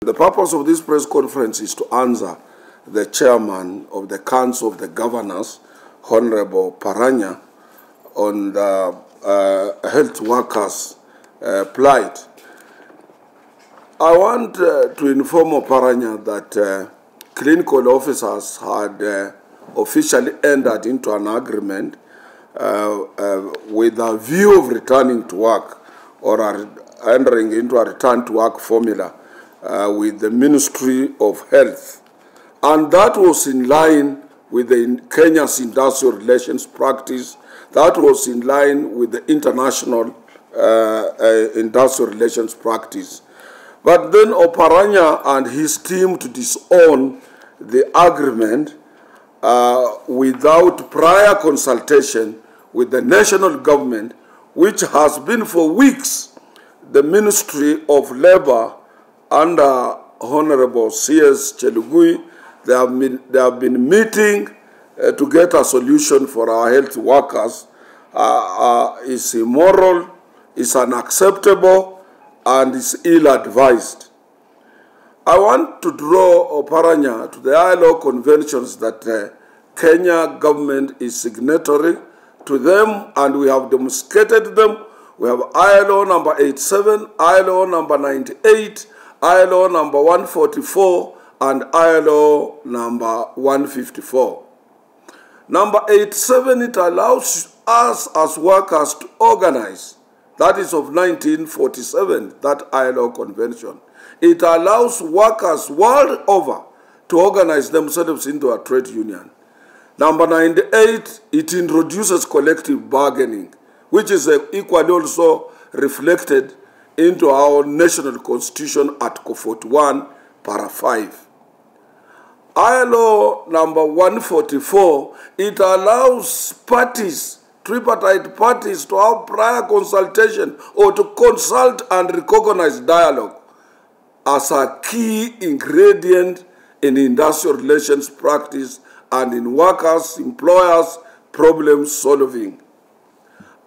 The purpose of this press conference is to answer the chairman of the Council of the Governors, Honorable Oparanya, on the health workers' plight. I want to inform Oparanya that clinical officers had officially entered into an agreement with a view of returning to work, or entering into a return to work formula with the Ministry of Health. And that was in line with Kenya's industrial relations practice. That was in line with the international industrial relations practice. But then Oparanya and his team to disown the agreement without prior consultation with the national government, which has been for weeks the Ministry of Labour under Honorable C.S. Chelugui. They have been meeting to get a solution for our health workers. Is immoral, is unacceptable, and is ill-advised. I want to draw Oparanya to the ILO conventions that Kenya government is signatory to them, and we have demonstrated them. We have ILO number 87, ILO number 98, ILO number 144, and ILO number 154. Number 87, it allows us as workers to organize. That is of 1947, that ILO convention. It allows workers world over to organize themselves into a trade union. Number 98, it introduces collective bargaining, which is equally also reflected into our national constitution, Article 41, Para 5. ILO number 144, it allows parties, tripartite parties, to have prior consultation or to consult and recognize dialogue as a key ingredient in industrial relations practice and in workers, employers, problem solving.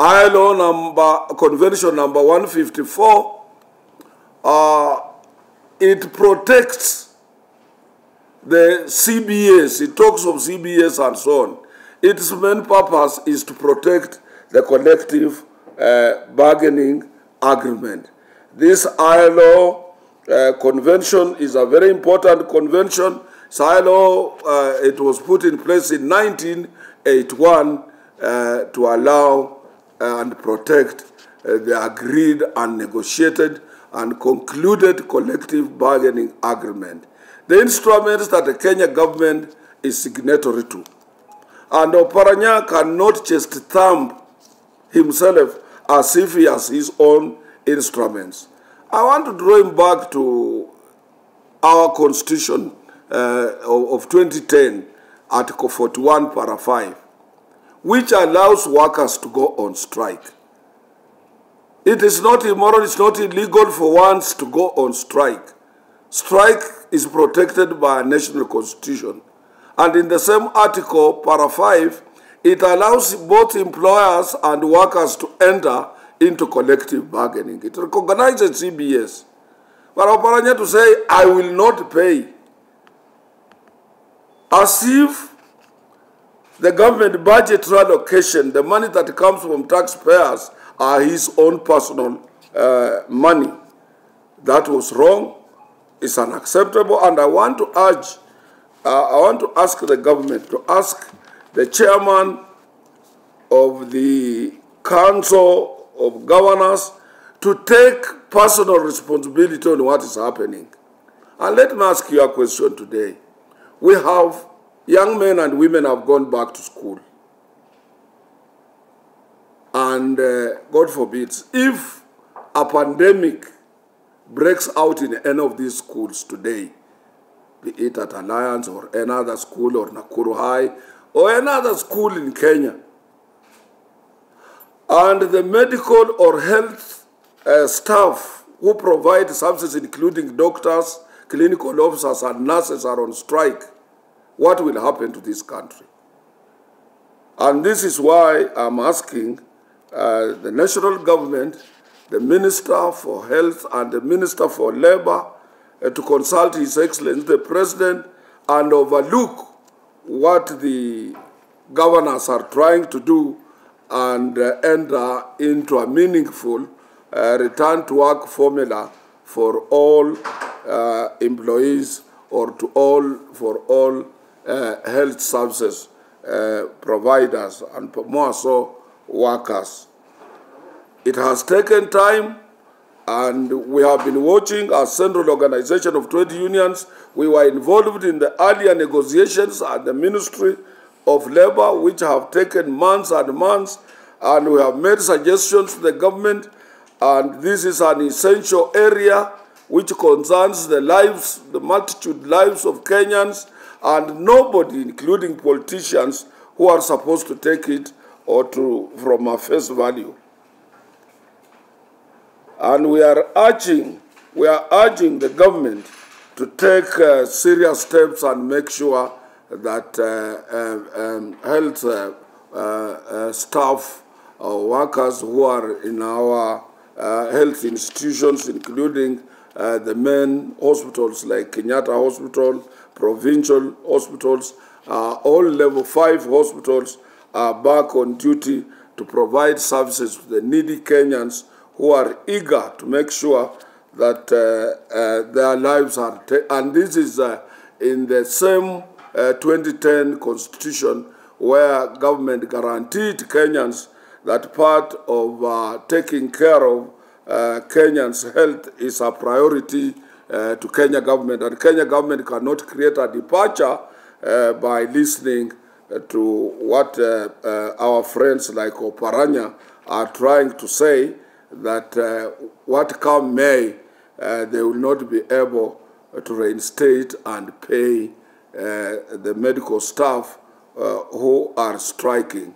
ILO convention number 154, it protects the CBAs. It talks of CBAs and so on. Its main purpose is to protect the collective bargaining agreement. This ILO convention is a very important convention. ILO, it was put in place in 1981 to allow and protect the agreed and negotiated and concluded collective bargaining agreement. The instruments that the Kenya government is signatory to. And Oparanya cannot just thumb himself as if he has his own instruments. I want to draw him back to our constitution of 2010, Article 41, Para 5, which allows workers to go on strike. It is not immoral, it's not illegal for ones to go on strike. Strike is protected by a national constitution. And in the same article, Para 5, it allows both employers and workers to enter into collective bargaining. It recognizes CBS. But Oparanya to say, I will not pay, as if the government budget allocation, the money that comes from taxpayers, are his own personal money. That was wrong. It's unacceptable, and I want to ask the government to ask the chairman of the Council of Governors to take personal responsibility on what is happening. And let me ask you a question today. We have young men and women have gone back to school. And God forbid, if a pandemic breaks out in any of these schools today, be it at Alliance or another school or Nakuru High or another school in Kenya, and the medical or health staff who provide services, including doctors, clinical officers, and nurses, are on strike, what will happen to this country? And this is why I'm asking the national government, the Minister for Health and the Minister for Labor, to consult His Excellency the President and overlook what the governors are trying to do and enter into a meaningful return to work formula for all employees or for all health services providers and more so workers. It has taken time, and we have been watching as Central Organization of Trade Unions. We were involved in the earlier negotiations at the Ministry of Labor, which have taken months and months, and we have made suggestions to the government, and this is an essential area which concerns the lives, the multitude lives of Kenyans, and nobody, including politicians, who are supposed to take it from a face value. And we are urging the government to take serious steps and make sure that health staff or workers who are in our health institutions, including the main hospitals like Kenyatta Hospital, provincial hospitals, all level 5 hospitals are back on duty to provide services to the needy Kenyans who are eager to make sure that their lives are and this is in the same 2010 constitution, where government guaranteed Kenyans that part of taking care of Kenyans' health is a priority to Kenya government, and Kenya government cannot create a departure by listening to what our friends like Oparanya are trying to say, that what come may, they will not be able to reinstate and pay the medical staff who are striking.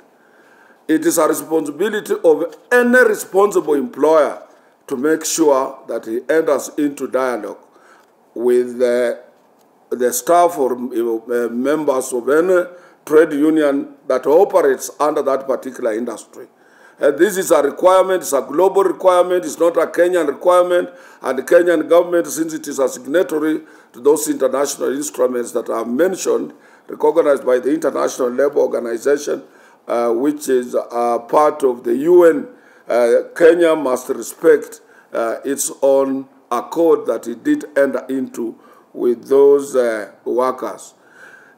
It is a responsibility of any responsible employer to make sure that he enters into dialogue with the staff or members of any trade union that operates under that particular industry. This is a requirement, it's a global requirement, it's not a Kenyan requirement, and the Kenyan government, since it is a signatory to those international instruments that are mentioned, recognized by the International Labour Organization, which is part of the UN, Kenya must respect its own accord that it did enter into with those workers.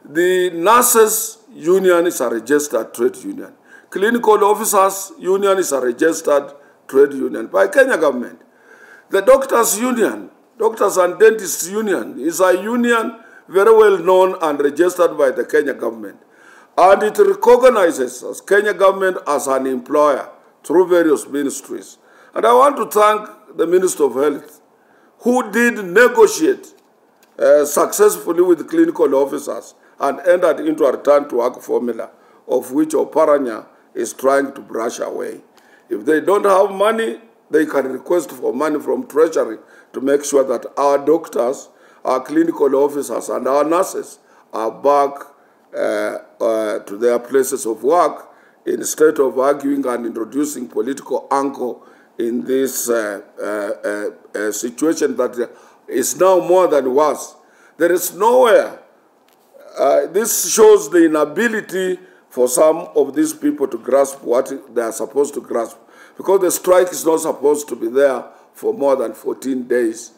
The nurses union is a registered trade union. Clinical officers union is a registered trade union by Kenya government. The doctors union, doctors and dentists union, is a union very well known and registered by the Kenya government. And it recognizes as Kenya government as an employer through various ministries. And I want to thank the Minister of Health, who did negotiate successfully with clinical officers and entered into a return to work formula, of which Oparanya is trying to brush away. If they don't have money, they can request for money from Treasury to make sure that our doctors, our clinical officers, and our nurses are back to their places of work, instead of arguing and introducing political angle in this situation that is now more than worse. There is nowhere. This shows the inability for some of these people to grasp what they are supposed to grasp, because the strike is not supposed to be there for more than 14 days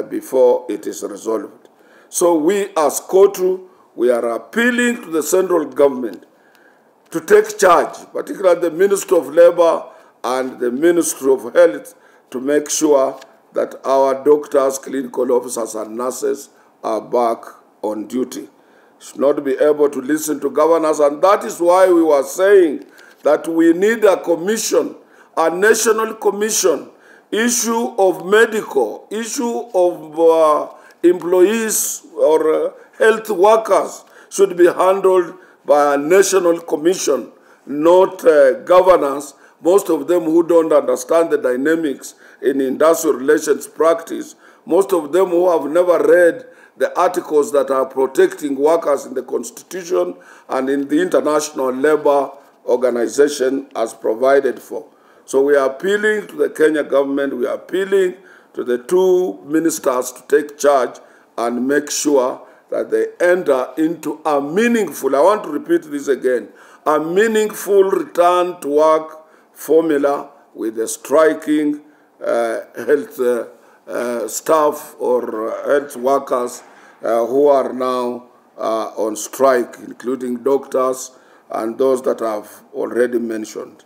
before it is resolved. So we as COTU, we are appealing to the central government to take charge, particularly the Ministry of Labor and the Ministry of Health, to make sure that our doctors, clinical officers, and nurses are back on duty. Should not be able to listen to governors, and that is why we were saying that we need a commission, a national commission, issue of medical, issue of employees or health workers should be handled by a national commission, not governors, most of them who don't understand the dynamics in industrial relations practice, most of them who have never read the articles that are protecting workers in the Constitution and in the International Labour Organization as provided for. So we are appealing to the Kenya government, we are appealing to the two ministers to take charge and make sure that they enter into a meaningful, I want to repeat this again, a meaningful return to work formula with the striking health staff or health workers who are now on strike, including doctors and those that I've already mentioned.